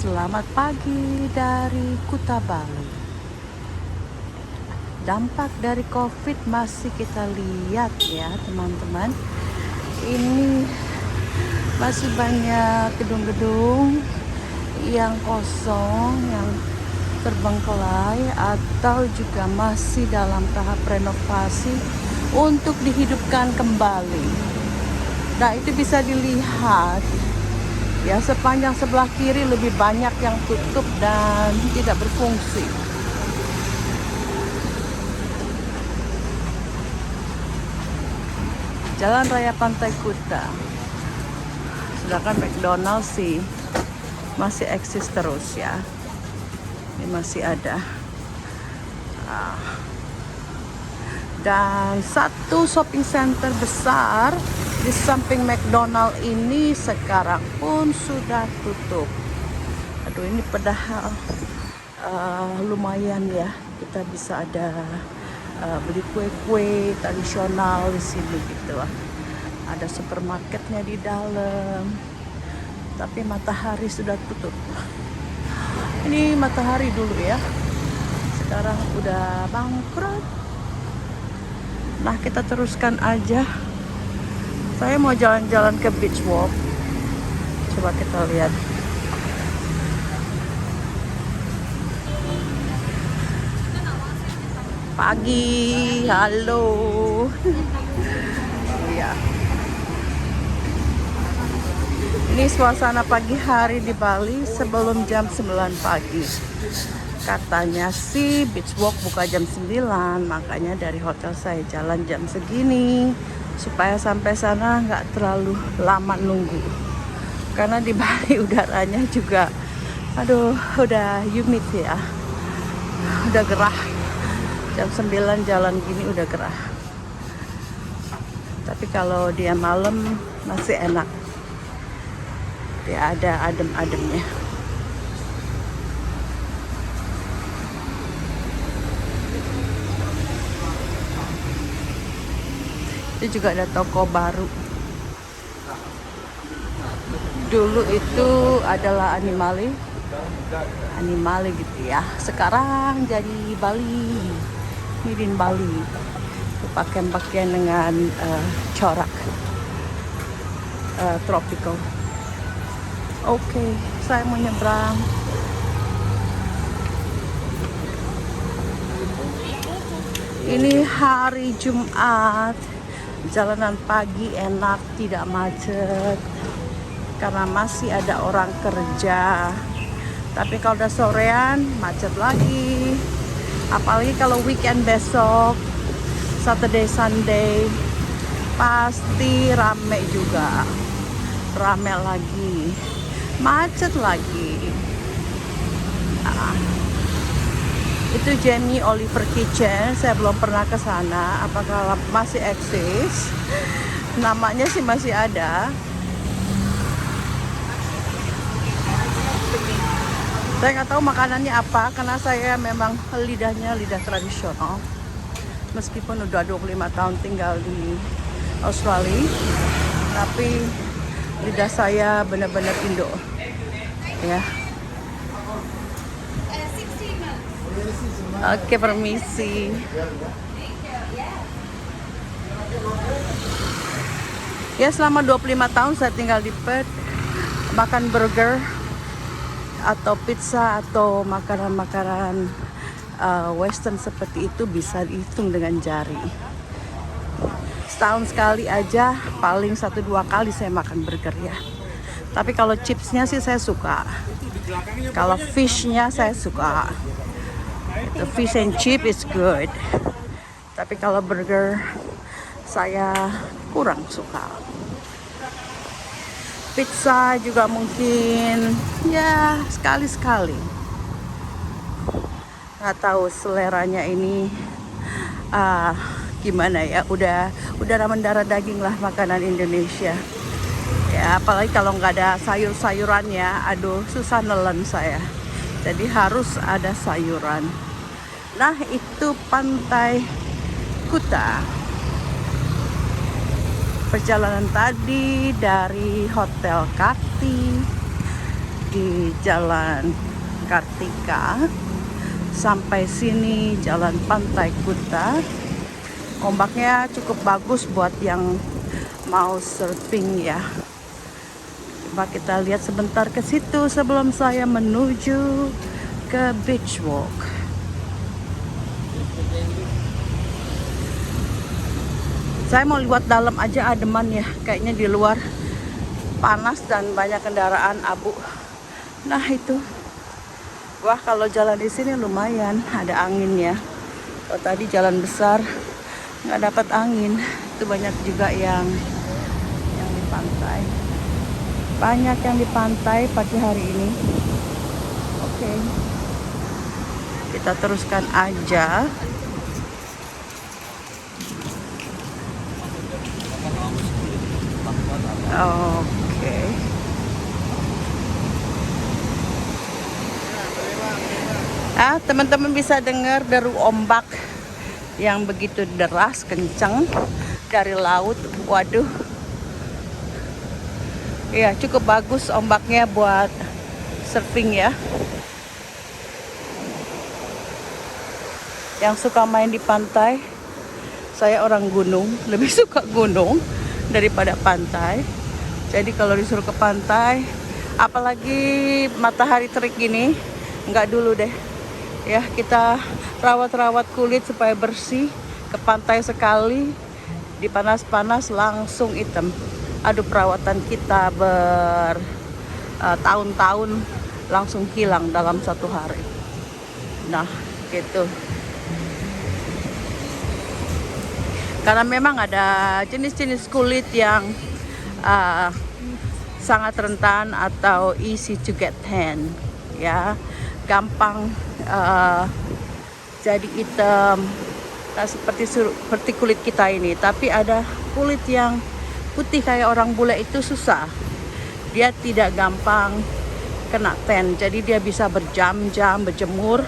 Selamat pagi dari Kuta Bali. Dampak dari COVID masih kita lihat ya teman-teman. Ini masih banyak gedung-gedung yang kosong, yang terbengkalai atau juga masih dalam tahap renovasi untuk dihidupkan kembali. Nah, itu bisa dilihat ya, sepanjang sebelah kiri lebih banyak yang tutup dan tidak berfungsi. Jalan Raya Pantai Kuta. Sedangkan McDonald's sih masih eksis terus ya. Ini masih ada. Dan satu shopping center besar di samping McDonald ini sekarang pun sudah tutup. Aduh, ini padahal lumayan ya, kita bisa ada beli kue-kue tradisional di sini gitu. Ada supermarketnya di dalam, tapi matahari sudah tutup. Ini matahari dulu ya, sekarang udah bangkrut. Nah, kita teruskan aja. Saya mau jalan-jalan ke beach walk. Coba kita lihat. Pagi, halo. Ya. Ini suasana pagi hari di Bali sebelum jam 9 pagi. Katanya sih beach walk buka jam 9, makanya dari hotel saya jalan jam segini supaya sampai sana nggak terlalu lama nunggu. Karena di Bali udaranya juga, aduh, udah humid ya, udah gerah. Jam 9 jalan gini udah gerah. Tapi kalau dia malam masih enak. Dia ada adem-ademnya. Itu juga ada toko baru. Dulu itu adalah Animali gitu ya. Sekarang jadi Bali, Midin Bali. Pakaian-pakaian dengan corak tropical. Oke, saya mau nyebrang. Ini hari Jumat. Jalanan pagi enak, tidak macet karena masih ada orang kerja. Tapi kalau udah sorean macet lagi. Apalagi kalau weekend besok, Saturday, Sunday, pasti rame juga. Rame lagi, macet lagi. Itu Jamie Oliver Kitchen, saya belum pernah ke sana. Apakah masih eksis? Namanya sih masih ada. Saya nggak tahu makanannya apa, karena saya memang lidahnya lidah tradisional. Meskipun udah 25 tahun tinggal di Australia, tapi lidah saya benar-benar Indo. Ya. Oke, permisi. Ya, selama 25 tahun saya tinggal di Perth, makan burger atau pizza atau makanan-makanan western seperti itu bisa dihitung dengan jari. Setahun sekali aja, paling 1-2 kali saya makan burger ya. Tapi kalau chipsnya sih saya suka. Kalau fishnya saya suka. The fish and chip is good. Tapi kalau burger saya kurang suka. Pizza juga mungkin ya sekali-sekali. Nggak tahu seleranya ini gimana ya. Udah mendarah daging lah makanan Indonesia. Ya, apalagi kalau nggak ada sayur-sayurannya, aduh susah nelen saya. Jadi harus ada sayuran. Nah, itu Pantai Kuta. Perjalanan tadi dari Hotel Kati di Jalan Kartika. Sampai sini Jalan Pantai Kuta. Ombaknya cukup bagus buat yang mau surfing ya. Coba kita lihat sebentar ke situ sebelum saya menuju ke beach walk. Saya mau lihat dalam aja, ademan ya. Kayaknya di luar panas dan banyak kendaraan abu. Nah itu. Wah, kalau jalan di sini lumayan ada angin ya. Kalau tadi jalan besar nggak dapat angin. Itu banyak juga yang di pantai. Banyak yang di pantai pagi hari ini. Oke. Kita teruskan aja. Oke. Teman-teman bisa dengar deru ombak yang begitu deras, kencang dari laut. Waduh. Ya, cukup bagus ombaknya buat surfing ya. Yang suka main di pantai, saya orang gunung, lebih suka gunung daripada pantai. Jadi kalau disuruh ke pantai, apalagi matahari terik gini, nggak dulu deh. Ya, kita rawat-rawat kulit supaya bersih. Ke pantai sekali, dipanas-panas langsung hitam. Aduh, perawatan kita bertahun-tahun langsung hilang dalam satu hari. Nah, gitu. Karena memang ada jenis-jenis kulit yang sangat rentan atau easy to get tan, ya, gampang jadi hitam. Nah, seperti kulit kita ini. Tapi ada kulit yang putih kayak orang bule itu susah. Dia tidak gampang kena tan. Jadi dia bisa berjam-jam berjemur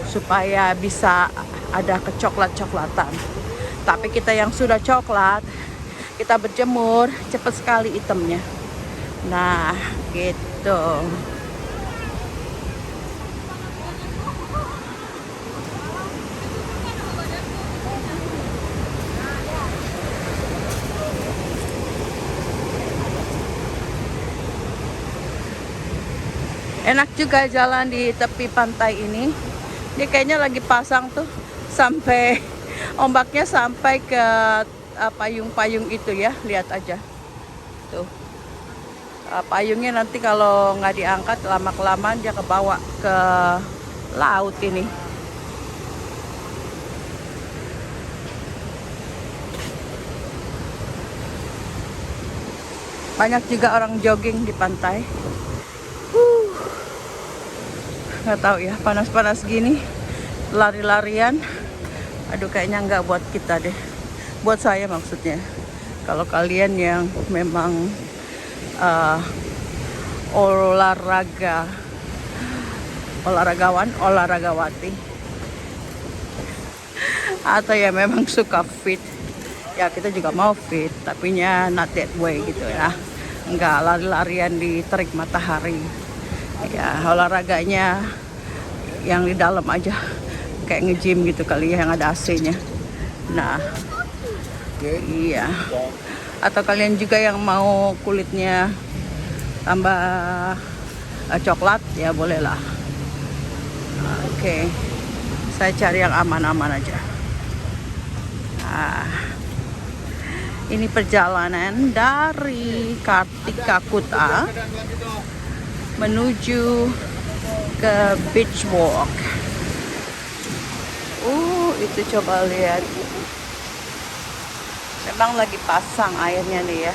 supaya bisa ada kecoklat-coklatan. Tapi kita yang sudah coklat, kita berjemur cepat sekali hitamnya. Nah, gitu. Enak juga jalan di tepi pantai ini. Dia kayaknya lagi pasang tuh sampai ombaknya sampai ke payung-payung itu ya. Lihat aja. Tuh. Payungnya nanti kalau nggak diangkat lama-kelamaan dia kebawa ke laut ini. Banyak juga orang jogging di pantai. Nggak tahu ya, panas-panas gini lari-larian, aduh kayaknya nggak buat kita deh, buat saya maksudnya. Kalau kalian yang memang olahragawati atau ya memang suka fit ya, kita juga mau fit tapi nya not that way gitu ya, nggak lari-larian di terik matahari ya, olahraganya yang di dalam aja kayak nge-gym gitu kali ya, yang ada AC-nya. Nah, iya. Atau kalian juga yang mau kulitnya tambah coklat ya bolehlah. Oke. Saya cari yang aman-aman aja. Nah, ini perjalanan dari Kartika Kuta menuju ke beach walk. Itu coba lihat. Memang lagi pasang airnya nih ya.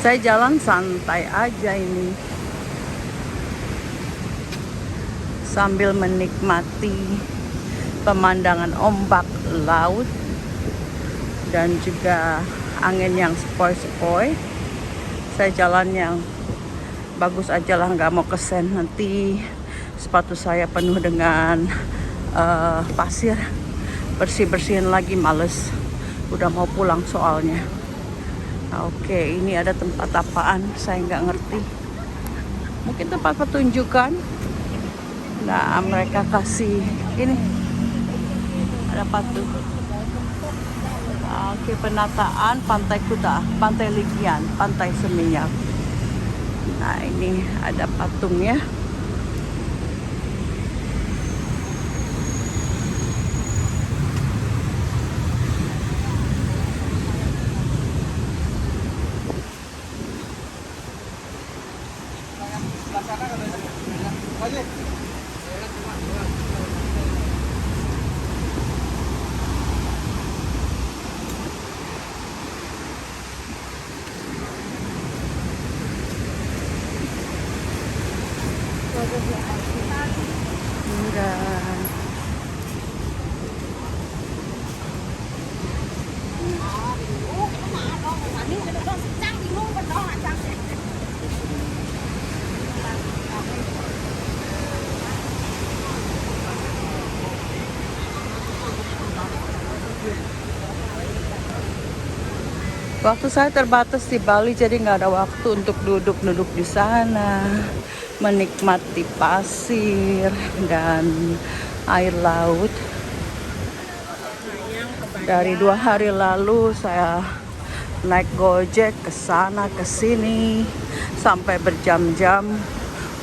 Saya jalan santai aja ini, sambil menikmati pemandangan ombak laut dan juga angin yang sepoi-sepoi. Saya jalan yang bagus aja lah, nggak mau kesen nanti sepatu saya penuh dengan pasir. bersih-bersihin lagi, males. Udah mau pulang soalnya. Oke, ini ada tempat apaan? Saya nggak ngerti. Mungkin tempat pertunjukan. Nah, mereka kasih ini. Ada apa tuh? Oke, penataan Pantai Kuta, Pantai Ligian, Pantai Seminyak. Nah, ini ada patungnya. Enggak. Waktu saya terbatas di Bali, jadi nggak ada waktu untuk duduk-duduk di sana, menikmati pasir dan air laut. Dari 2 hari lalu saya naik Gojek ke sana ke sini sampai berjam-jam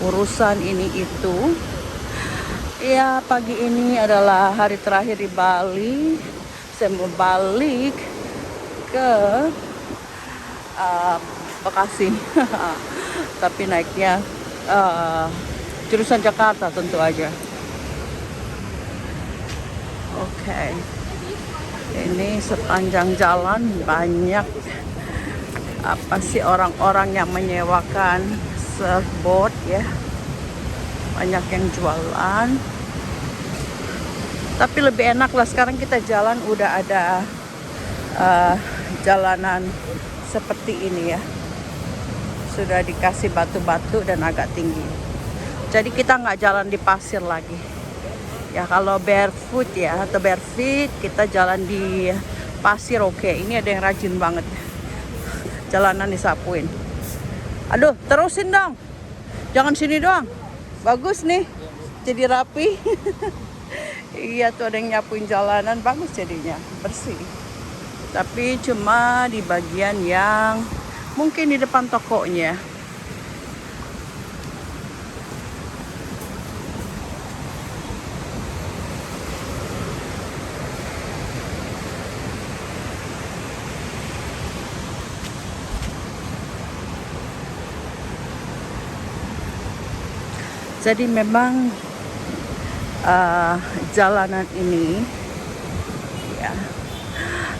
urusan ini itu. Ya, pagi ini adalah hari terakhir di Bali. Saya mau balik ke Bekasi. Tapi naiknya jurusan Jakarta tentu aja. Oke. Ini sepanjang jalan banyak apa sih orang-orang yang menyewakan surfboard ya. Banyak yang jualan. Tapi lebih enak lah sekarang kita jalan udah ada jalanan seperti ini ya. Sudah dikasih batu-batu dan agak tinggi. Jadi kita nggak jalan di pasir lagi. Ya kalau barefoot ya atau barefoot kita jalan di pasir oke. Ini ada yang rajin banget. Jalanan disapuin. Aduh, terusin dong. Jangan sini doang. Bagus nih. Jadi rapi. Iya tuh ada yang nyapuin jalanan, bagus jadinya, bersih. Tapi cuma di bagian yang mungkin di depan tokonya. Jadi memang jalanan ini ya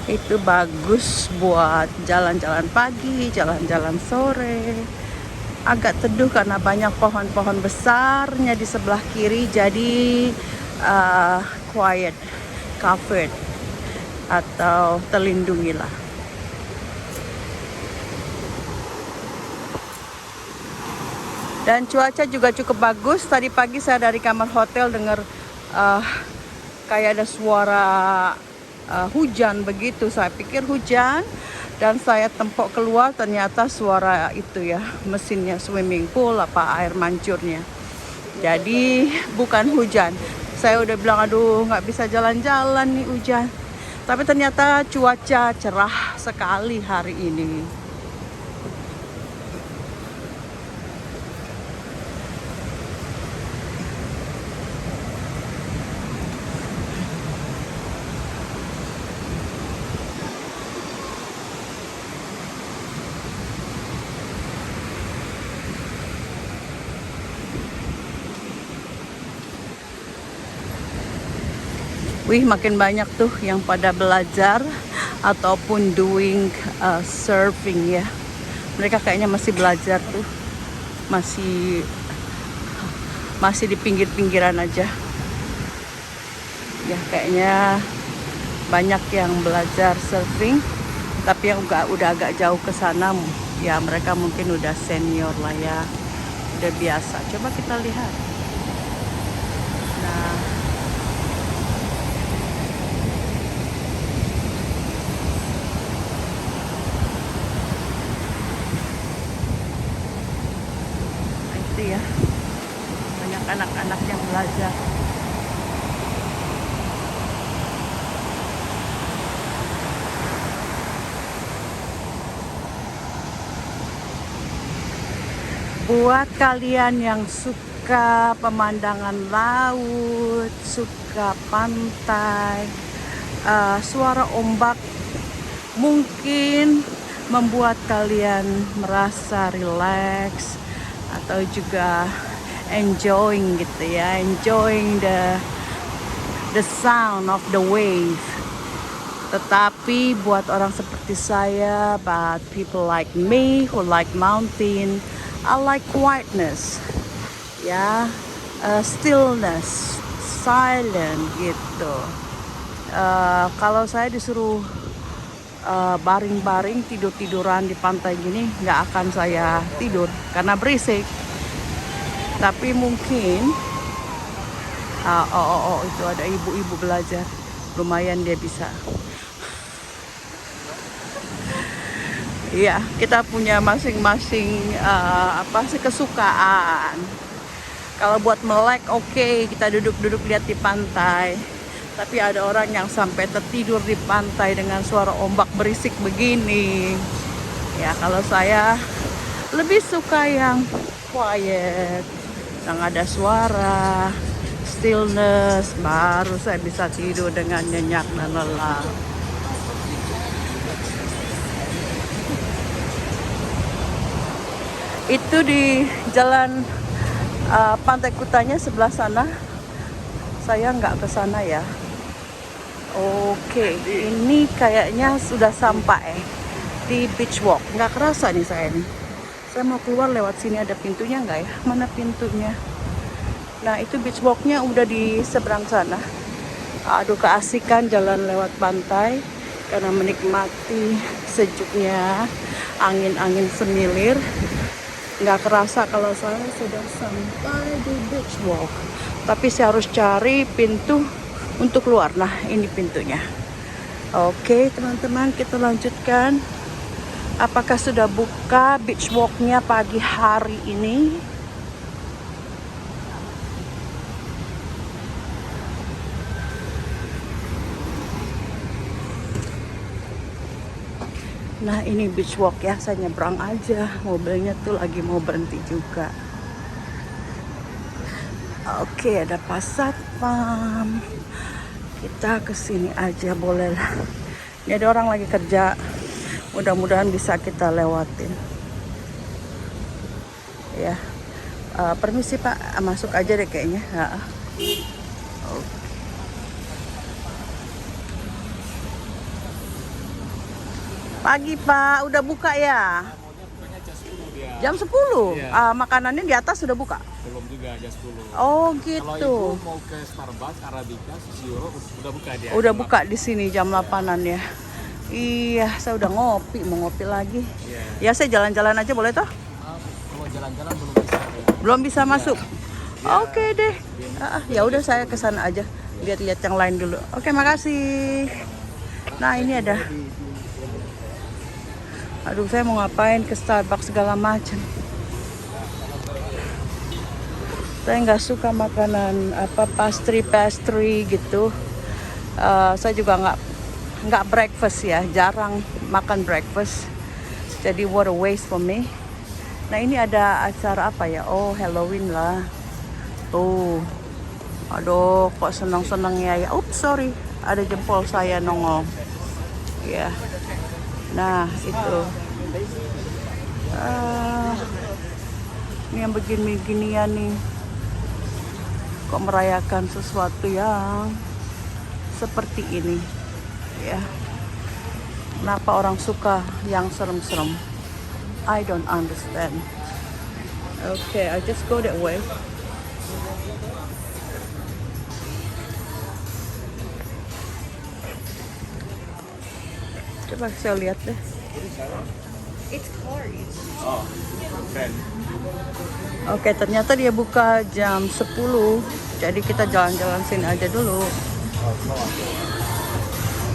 itu bagus buat jalan-jalan pagi, jalan-jalan sore. Agak teduh karena banyak pohon-pohon besarnya di sebelah kiri, jadi quiet, covered atau terlindungi lah. Dan cuaca juga cukup bagus. Tadi pagi saya dari kamar hotel dengar kayak ada suara hujan begitu. Saya pikir hujan dan saya tempok keluar ternyata suara itu ya, mesinnya swimming pool apa air mancurnya. Jadi bukan hujan. Saya udah bilang aduh nggak bisa jalan-jalan nih hujan. Tapi ternyata cuaca cerah sekali hari ini. Wih, makin banyak tuh yang pada belajar ataupun doing surfing ya. Mereka kayaknya masih belajar tuh. Masih di pinggir-pinggiran aja. Ya, kayaknya banyak yang belajar surfing, tapi yang udah agak jauh ke sana ya mereka mungkin udah senior lah ya. Udah biasa. Coba kita lihat. Nah, belajar. Buat kalian yang suka pemandangan laut, suka pantai, suara ombak mungkin membuat kalian merasa relax atau juga enjoying gitu ya, enjoying the sound of the wave. Tetapi buat orang seperti saya, but people like me who like mountain, I like quietness, ya, stillness, silent gitu. Kalau saya disuruh baring-baring tidur-tiduran di pantai gini, nggak akan saya tidur karena berisik. Tapi mungkin, itu ada ibu-ibu belajar, lumayan dia bisa. Iya, kita punya masing-masing kesukaan. Kalau buat melek, oke, kita duduk-duduk lihat di pantai. Tapi ada orang yang sampai tertidur di pantai dengan suara ombak berisik begini. Ya, kalau saya lebih suka yang quiet, yang ada suara, stillness, baru saya bisa tidur dengan nyenyak dan lelap. Itu di jalan Pantai Kutanya sebelah sana. Saya nggak ke sana ya. Oke, ini kayaknya sudah sampai di beach walk. Nggak kerasa nih saya nih. Saya mau keluar lewat sini, ada pintunya nggak ya? Mana pintunya? Nah, itu beach walknya udah di seberang sana. Aduh, keasikan jalan lewat pantai karena menikmati sejuknya angin-angin semilir. Nggak kerasa kalau saya sudah sampai di beach walk. Tapi saya harus cari pintu untuk keluar. Nah, ini pintunya. Oke, teman-teman, kita lanjutkan. Apakah sudah buka beach walknya pagi hari ini? Nah, ini beach walk ya, saya nyebrang aja. Mobilnya tuh lagi mau berhenti juga. Oke, ada pas satpam. Kita kesini aja boleh lah. Ini ada orang lagi kerja. Mudah-mudahan bisa kita lewatin. Ya, permisi Pak, masuk aja deh kayaknya. Oke. Pagi Pak, udah buka ya? Jam 10? Iya. Makanannya di atas sudah buka? Belum juga, jam 10. Oh gitu. Kalau ibu mau ke Starbucks, Arabica, Sushi Euro, udah buka dia. Udah buka di sini jam 8-an ya? Iya, saya udah ngopi, mau ngopi lagi. Iya. Ya, saya jalan-jalan aja boleh toh? Kalau jalan-jalan belum bisa. Ya. Belum bisa masuk? Ya. Oke deh. Ya udah, saya ke sana aja. Lihat-lihat yang lain dulu. Oke, makasih. Nah, ini ada. Aduh, saya mau ngapain ke Starbucks segala macam. Saya nggak suka makanan pastry gitu. Saya juga nggak breakfast ya, jarang makan breakfast. Jadi what a waste for me. Nah, ini ada acara apa ya? Oh, Halloween lah. Tuh, aduh, kok senang-senangnya ya. Oops, sorry, ada jempol saya nongol. Ya. Nah, itu. Ini yang begini-beginian nih. Kok merayakan sesuatu yang seperti ini. Ya. Kenapa orang suka yang serem-serem? I don't understand. Okay, I just go that way. Coba saya lihat deh. It's cars. Oh, keren. Oke, ternyata dia buka jam 10. Jadi kita jalan-jalan sini aja dulu.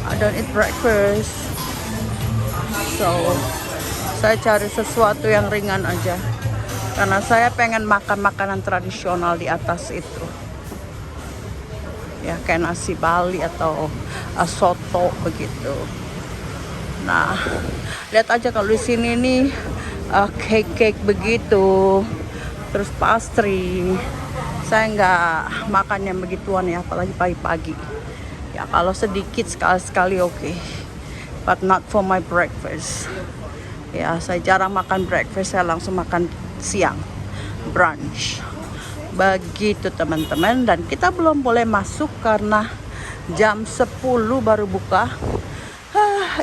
I don't eat breakfast. So, saya cari sesuatu yang ringan aja. Karena saya pengen makan makanan tradisional di atas itu. ya kayak nasi Bali atau soto begitu. Nah, lihat aja kalau di sini nih cake-cake begitu, terus pastry. Saya nggak makan yang begituan ya, apalagi pagi-pagi. Ya kalau sedikit sekali-sekali oke, but not for my breakfast. Ya saya jarang makan breakfast, saya langsung makan siang, brunch. Begitu teman-teman, dan kita belum boleh masuk karena jam 10 baru buka.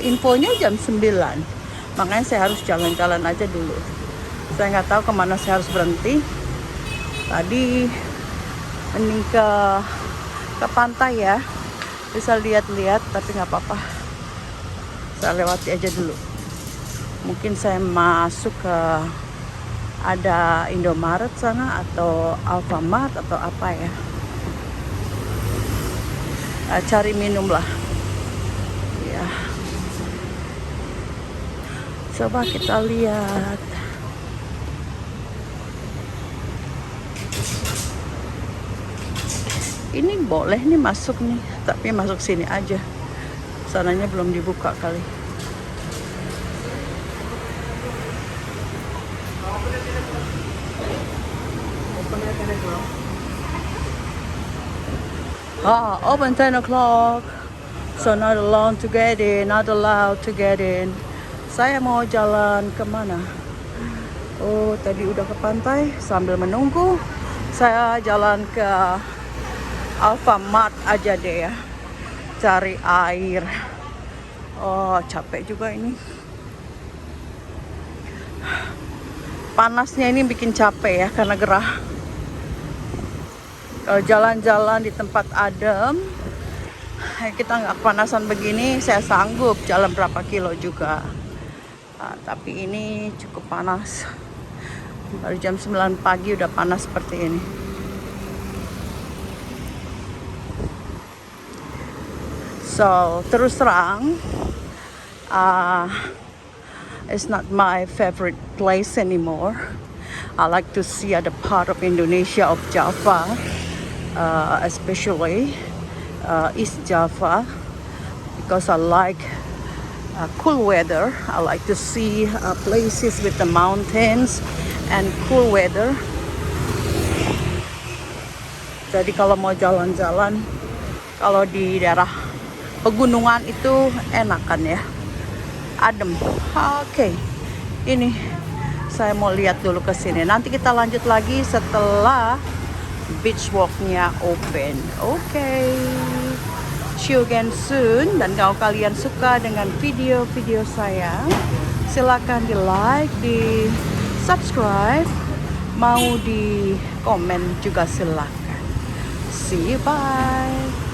Infonya jam 9, makanya saya harus jalan-jalan aja dulu. Saya nggak tahu kemana saya harus berhenti. Tadi mending ke pantai ya, bisa lihat-lihat, tapi nggak apa-apa, saya lewati aja dulu. Mungkin saya masuk ke ada Indomaret sana atau Alfamart atau apa ya, cari minum lah ya. Coba kita lihat. Ini boleh nih masuk nih, tapi masuk sini aja. Sananya belum dibuka kali. Open 10 o'clock. So not allowed to get in, not allowed to get in. Saya mau jalan kemana? Oh, tadi udah ke pantai. Sambil menunggu, saya jalan ke Alfamart aja deh ya, cari air. Oh, capek juga ini. Panasnya ini bikin capek ya, karena gerah. Kalau jalan-jalan di tempat adem, kita nggak kepanasan begini, saya sanggup jalan berapa kilo juga. Tapi ini cukup panas. Baru jam 9 pagi udah panas seperti ini. So, terus terang, it's not my favorite place anymore. I like to see other part of Indonesia, of Java, especially East Java, because I like cool weather. I like to see places with the mountains and cool weather. Jadi kalau mau jalan-jalan, kalau di daerah pegunungan itu enakan ya, adem. Oke, ini saya mau lihat dulu ke sini. Nanti kita lanjut lagi setelah beach walk-nya open. Oke. See you again soon. Dan kalau kalian suka dengan video-video saya, silakan di like, di subscribe, mau di komen juga silakan. See you, bye.